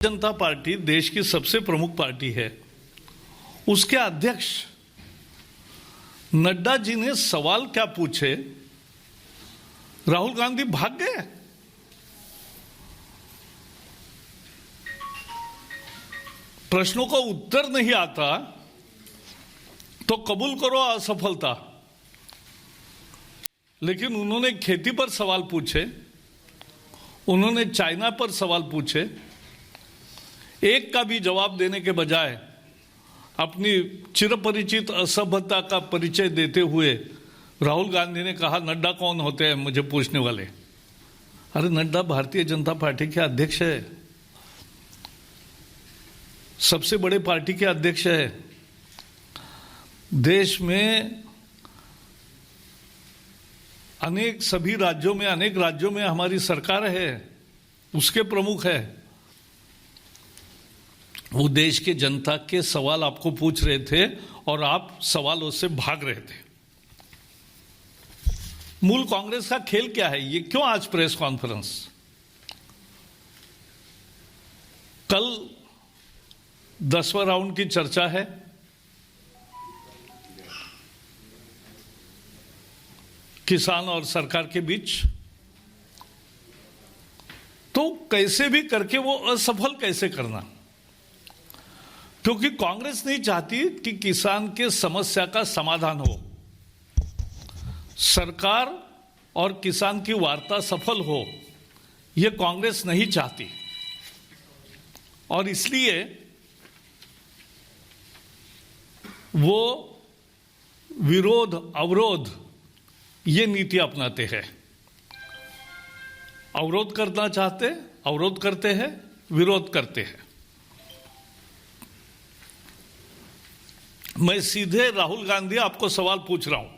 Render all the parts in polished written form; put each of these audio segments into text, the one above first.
जनता party देश की सबसे प्रमुख पार्टी है। उसके अध्यक्ष नड्डा जी ने सवाल क्या पूछे, राहुल गांधी भाग गए। प्रश्नों का उत्तर नहीं आता तो कबूल करो असफलता। लेकिन उन्होंने खेती पर सवाल पूछे, उन्होंने चाइना पर सवाल पूछे, एक का भी जवाब देने के बजाय अपनी चिरपरिचित असभ्यता का परिचय देते हुए राहुल गांधी ने कहा नड्डा कौन होते हैं मुझे पूछने वाले। अरे नड्डा भारतीय जनता पार्टी के अध्यक्ष है, सबसे बड़े पार्टी के अध्यक्ष है। देश में सभी राज्यों में अनेक राज्यों में हमारी सरकार है, उसके प्रमुख है। वो देश के जनता के सवाल आपको पूछ रहे थे और आप सवालों से भाग रहे थे। मूल कांग्रेस का खेल क्या है, ये क्यों आज प्रेस कॉन्फ्रेंस? कल 10वां राउंड की चर्चा है। किसान और सरकार के बीच, तो कैसे भी करके वो असफल कैसे करना, क्योंकि कांग्रेस नहीं चाहती कि किसान के समस्या का समाधान हो, सरकार और किसान की वार्ता सफल हो, यह कांग्रेस नहीं चाहती। और इसलिए वो विरोध अवरोध ये नीति अपनाते हैं। अवरोध करना चाहते, अवरोध करते हैं, विरोध करते हैं। मैं सीधे राहुल गांधी आपको सवाल पूछ रहा हूं,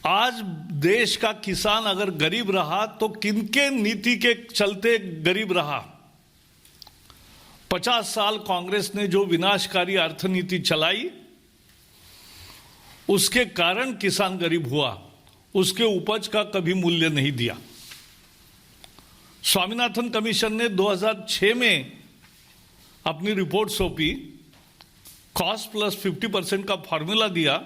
आज देश का किसान अगर गरीब रहा तो किनके नीति के चलते गरीब रहा? 50 साल कांग्रेस ने जो विनाशकारी अर्थनीति चलाई उसके कारण किसान गरीब हुआ, उसके उपज का कभी मूल्य नहीं दिया। स्वामीनाथन कमीशन ने 2006 में अपनी रिपोर्ट सौंपी, कॉस्ट प्लस 50% का फॉर्मूला दिया।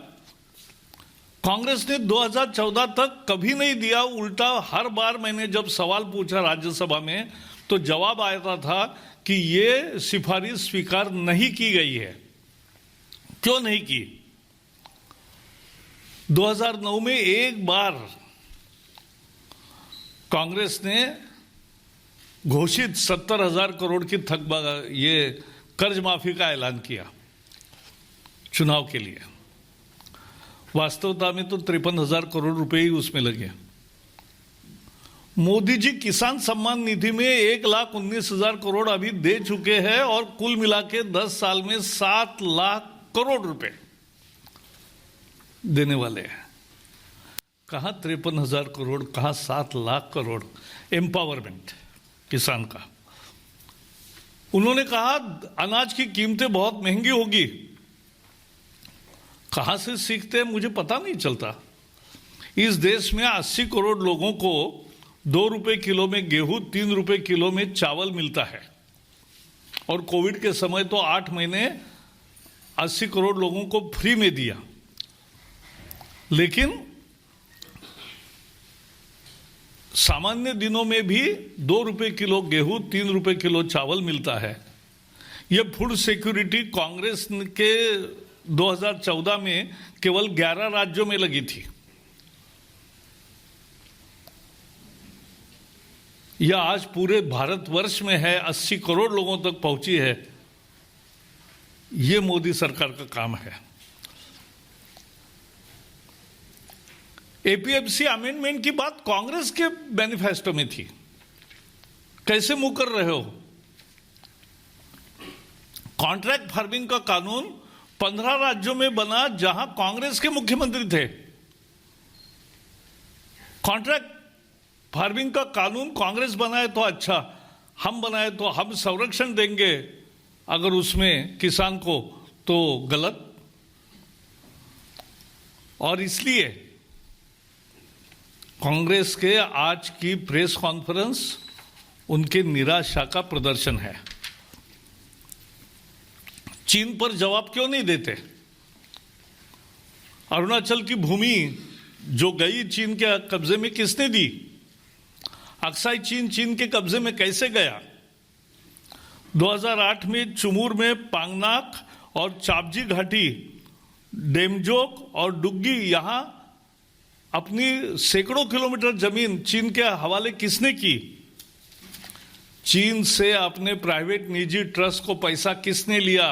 कांग्रेस ने 2014 तक कभी नहीं दिया, उल्टा हर बार मैंने जब सवाल पूछा राज्यसभा में तो जवाब आया था कि ये सिफारिश स्वीकार नहीं की गई है। क्यों नहीं की? 2009 में एक बार कांग्रेस ने घोषित 70,000 करोड़ की ये कर्ज माफी का ऐलान किया चुनाव के लिए। वास्तवता में तो 53,000 करोड़ रुपए ही उसमें लगे। मोदी जी किसान सम्मान निधि में 1,19,000 करोड़ अभी दे चुके हैं और कुल मिला के 10 साल में 7 लाख करोड़ रुपए देने वाले हैं। कहां 53,000 करोड़, कहां 7 लाख करोड़ एम्पावरमेंट किसान का। उन्होंने कहा अनाज की कीमतें बहुत महंगी होगी। कहां से सीखते हैं मुझे पता नहीं चलता। इस देश में 80 करोड़ लोगों को 2 रुपए किलो में गेहूं, 3 रुपए किलो में चावल मिलता है। और कोविड के समय तो 8 महीने 80 करोड़ लोगों को फ्री में दिया। लेकिन सामान्य दिनों में भी 2 रुपए किलो गेहूं, 3 रुपए किलो चावल मिलता है। यह फूड सिक्योरिटी कांग्रेस के 2014 में केवल 11 राज्यों में लगी थी। यह आज पूरे भारतवर्ष में है, 80 करोड़ लोगों तक पहुंची है। यह मोदी सरकार का काम है। एपीएमसी अमेंडमेंट की बात कांग्रेस के मैनिफेस्टो में थी, कैसे मुंह कर रहे हो? कॉन्ट्रैक्ट फार्मिंग का कानून 15 राज्यों में बना जहां कांग्रेस के मुख्यमंत्री थे। कॉन्ट्रैक्ट फार्मिंग का कानून कांग्रेस बनाए तो अच्छा, हम बनाए तो हम संरक्षण देंगे अगर उसमें किसान को, तो गलत। और इसलिए कांग्रेस के आज की प्रेस कॉन्फ्रेंस उनके निराशा का प्रदर्शन है। चीन पर जवाब क्यों नहीं देते? अरुणाचल की भूमि जो गई चीन के कब्जे में किसने दी? अक्साई चीन के कब्जे में कैसे गया? 2008 में चुमूर में पांगनाक और चापजी घाटी, डेमजोक और डुग्गी, यहां अपनी सैकड़ों किलोमीटर जमीन चीन के हवाले किसने की? चीन से अपने प्राइवेट निजी ट्रस्ट को पैसा किसने लिया?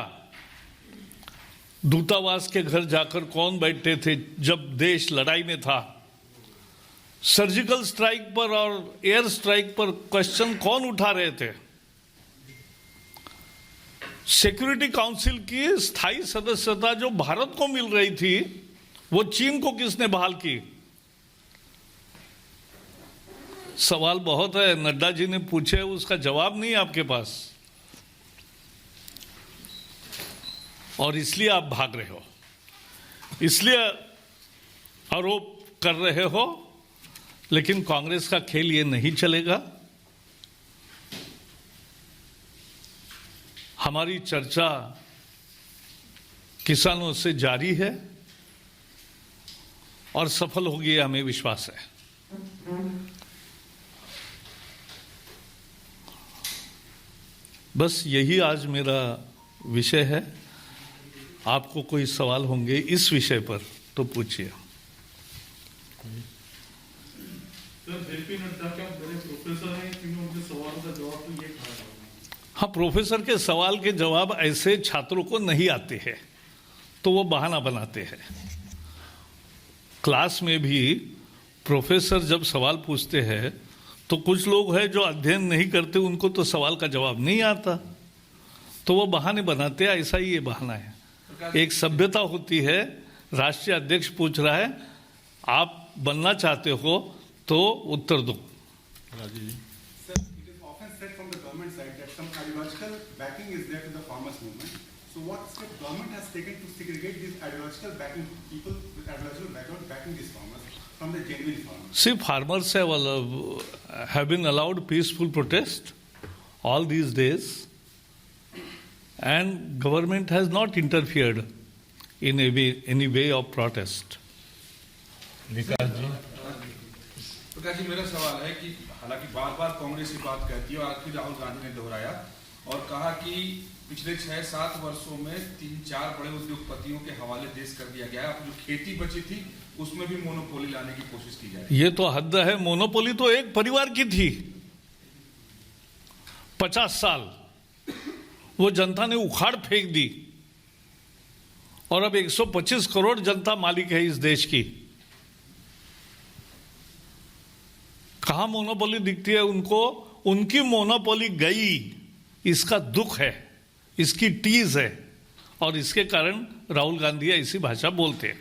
दूतावास के घर जाकर कौन बैठे थे जब देश लड़ाई में था? सर्जिकल स्ट्राइक पर और एयर स्ट्राइक पर क्वेश्चन कौन उठा रहे थे? सिक्योरिटी काउंसिल की स्थायी सदस्यता जो भारत को मिल रही थी वो चीन को किसने बहाल की? सवाल बहुत है, नड्डा जी ने पूछे, उसका जवाब नहीं आपके पास, और इसलिए आप भाग रहे हो, इसलिए आरोप कर रहे हो। लेकिन कांग्रेस का खेल ये नहीं चलेगा। हमारी चर्चा किसानों से जारी है और सफल होगी, हमें विश्वास है। बस यही आज मेरा विषय है। आपको कोई सवाल होंगे इस विषय पर तो पूछिए। जेपी नड्डा क्या बड़े प्रोफेसर हैं कि उनके सवाल का जवाब तो ये कहा जाता है? हाँ, प्रोफेसर के सवाल के जवाब ऐसे छात्रों को नहीं आते हैं तो वो बहाना बनाते हैं। क्लास में भी प्रोफेसर जब सवाल पूछते हैं तो कुछ लोग हैं जो अध्ययन नहीं करते, उनको तो सवाल का जवाब नहीं आता, तो वो बहाने बनाते हैं। ऐसा ही ये बहाना है। एक सभ्यता होती है, राष्ट्रीय अध्यक्ष पूछ रहा है आप बनना चाहते हो तो उत्तर दो। Sir, it is often said from the government side that some ideological backing is there to the farmers movement. So what step government has taken to segregate these ideological backing, people with ideological background backing these farmers from the genuine farmers? See, farmers have been allowed peaceful protest all these days, and government has not interfered in any way of protest. Prakash ji, मेरा सवाल है कि हालांकि बार बार कांग्रेस ये बात कहती है और आखिर राहुल गांधी ने दोहराया और कहा कि पिछले 6-7 वर्षों में 3-4 बड़े उद्योगपतियों के हवाले देश कर दिया गया है। अब जो खेती बची थी उसमें भी मोनोपोली लाने की कोशिश की जा रही है। ये तो हद है। मोनोपोली तो एक परिवार की थी 50 साल, वो जनता ने उखाड़ फेंक दी और अब 125 करोड़ जनता मालिक है इस देश की। कहां मोनोपोली दिखती है उनको? उनकी मोनोपोली गई, इसका दुख है, इसकी टीज है, और इसके कारण राहुल गांधी ऐसी भाषा बोलते हैं।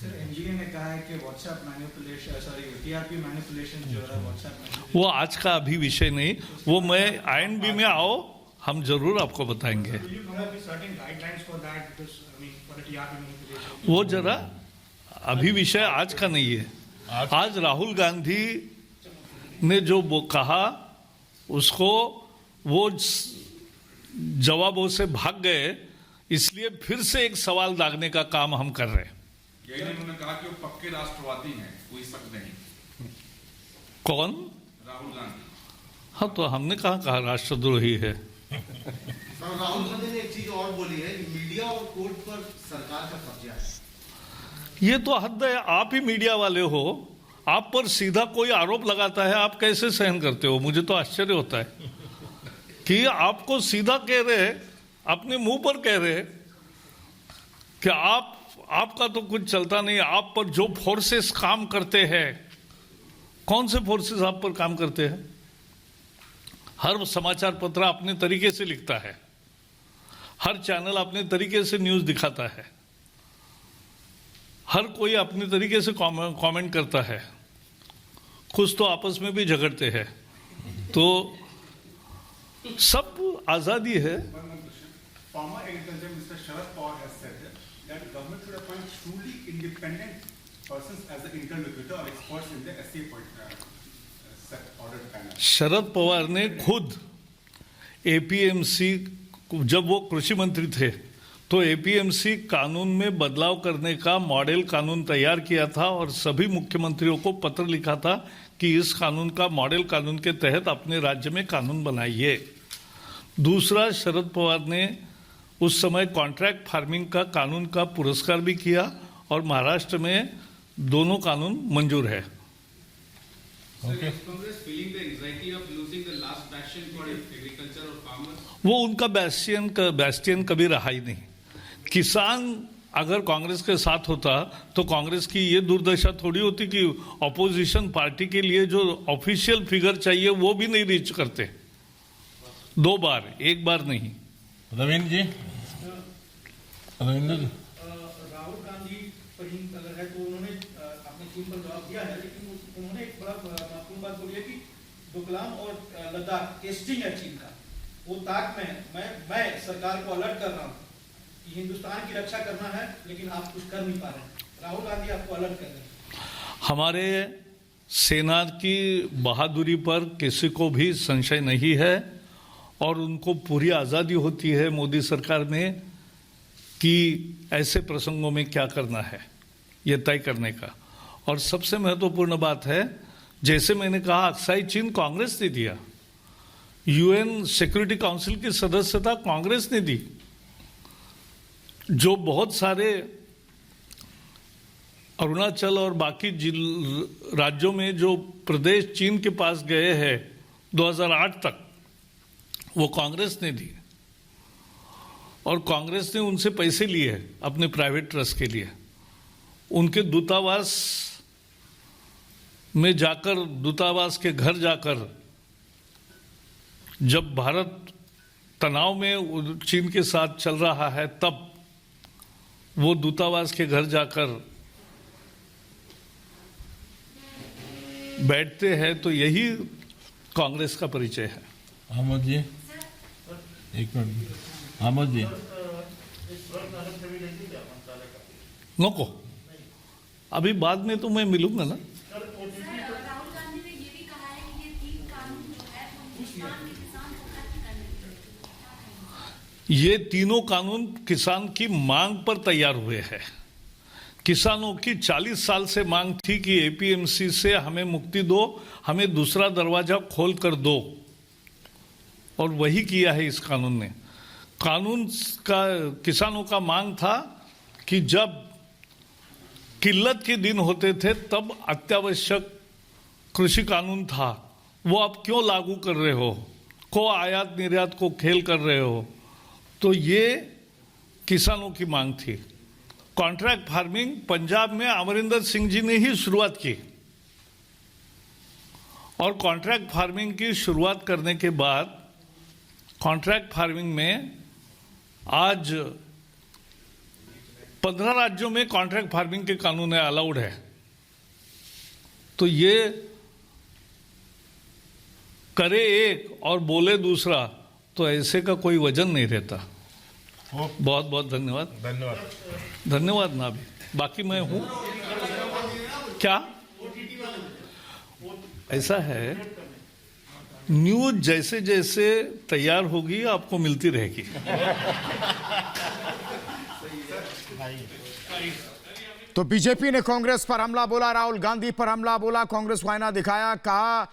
सर, एनजीए ने कहा है कि व्हाट्सएप मैनिपुलेशन, टीआरपी मैनिपुलेशन जो है व्हाट्सएप, वो आज का अभी विषय नहीं, वो मैं आईएनबी में आओ, हम जरूर आपको बताएंगे। वो जरा अभी विषय आज का नहीं है। आज राहुल गांधी ने जो वो कहा उसको वो जवाबों से भाग गए, इसलिए फिर से एक सवाल दागने का काम हम कर रहे हैं। यही उन्होंने कहा कि वो पक्के राष्ट्रवादी हैं, कोई शक नहीं। कौन? राहुल गांधी। हाँ, तो हमने कहा राष्ट्रद्रोही है। राहुल गांधी ने एक चीज और बोली है, मीडिया और कोर्ट पर सरकार का कब्जा है। ये तो हद है। आप ही मीडिया वाले हो, आप पर सीधा कोई आरोप लगाता है, आप कैसे सहन करते हो? मुझे तो आश्चर्य होता है कि आपको सीधा कह रहे, अपने मुंह पर कह रहे कि आपका तो कुछ चलता नहीं, आप पर जो फोर्सेस काम करते हैं। कौन से फोर्सेस आप पर काम करते हैं? हर समाचार पत्र अपने तरीके से लिखता है, हर चैनल अपने तरीके से न्यूज दिखाता है, हर कोई अपने तरीके से कमेंट करता है, कुछ तो आपस में भी झगड़ते हैं, तो सब आजादी है। Former Agriculture Minister Sharad Pawar has said that government should appoint truly independent persons as the interlocutor or experts in the SA ordered panel? Sharad Pawar ने खुद एपीएमसी, जब वो कृषि मंत्री थे तो एपीएमसी कानून में बदलाव करने का मॉडल कानून तैयार किया था और सभी मुख्यमंत्रियों को पत्र लिखा था कि इस कानून का मॉडल कानून के तहत अपने राज्य में कानून बनाइए। दूसरा, शरद पवार ने उस समय कॉन्ट्रैक्ट फार्मिंग का कानून का पुरस्कार भी किया और महाराष्ट्र में दोनों कानून मंजूर है। वो उनका बैस्टियन कभी रहा ही नहीं। किसान अगर कांग्रेस के साथ होता तो कांग्रेस की ये दुर्दशा थोड़ी होती कि ऑपोजिशन पार्टी के लिए जो ऑफिशियल फिगर चाहिए वो भी नहीं रीच करते। 2 बार, 1 बार नहीं। रविंद्र जी, रविंद्र जी, राहुल गांधी पर ही अगर है तो उन्होंने अपने चीन पर जवाब दिया है, लेकिन उन्होंने एक बड़ा महत्वपूर्ण बात बोली है कि डोकलाम और लद्दाख टेस्टिंग है चीन का, वो ताक में है। मैं सरकार को अलर्ट कर रहा हूँ कि हिंदुस्तान की रक्षा करना है, लेकिन आप कुछ कर नहीं पा रहे हैं। राहुल गांधी आपको अलर्ट कर रहे हैं। हमारे सेना की बहादुरी पर किसी को भी संशय नहीं है और उनको पूरी आज़ादी होती है मोदी सरकार में कि ऐसे प्रसंगों में क्या करना है ये तय करने का। और सबसे महत्वपूर्ण बात है, जैसे मैंने कहा, अक्साई चीन कांग्रेस ने दिया, यूएन सिक्योरिटी काउंसिल की सदस्यता कांग्रेस ने दी। जो बहुत सारे अरुणाचल और बाकी राज्यों में जो प्रदेश चीन के पास गए हैं 2008 तक, वो कांग्रेस ने दी और कांग्रेस ने उनसे पैसे लिए अपने प्राइवेट ट्रस्ट के लिए। उनके दूतावास में जाकर, दूतावास के घर जाकर, जब भारत तनाव में चीन के साथ चल रहा है तब वो दूतावास के घर जाकर बैठते हैं, तो यही कांग्रेस का परिचय है। अहमद जी, 1 मिनट। अहमद जी, नको, अभी बाद में तो मैं मिलूंगा ना। राहुल गांधी ने ये भी कहा है कि ये 3 कानून जो है वो हिंदुस्तान के किसान को खत्म करने। ये तीनों कानून किसान की मांग पर तैयार हुए हैं। किसानों की 40 साल से मांग थी कि एपीएमसी से हमें मुक्ति दो, हमें दूसरा दरवाजा खोल कर दो, और वही किया है इस कानून ने। कानून का किसानों का मांग था कि जब किल्लत के दिन होते थे तब अत्यावश्यक कृषि कानून था, वो आप क्यों लागू कर रहे हो, को आयात निर्यात को खेल कर रहे हो। तो ये किसानों की मांग थी। कॉन्ट्रैक्ट फार्मिंग पंजाब में अमरिंदर सिंह जी ने ही शुरुआत की और कॉन्ट्रैक्ट फार्मिंग की शुरुआत करने के बाद कॉन्ट्रैक्ट फार्मिंग में आज 15 राज्यों में कॉन्ट्रैक्ट फार्मिंग के कानून अलाउड है। तो ये करे एक और बोले दूसरा, तो ऐसे का कोई वजन नहीं रहता। बहुत बहुत धन्यवाद। धन्यवाद ना भी, बाकी मैं हूं क्या, ऐसा है, न्यूज जैसे जैसे तैयार होगी आपको मिलती रहेगी। तो बीजेपी ने कांग्रेस पर हमला बोला, राहुल गांधी पर हमला बोला, कांग्रेस को आईना दिखाया, कहा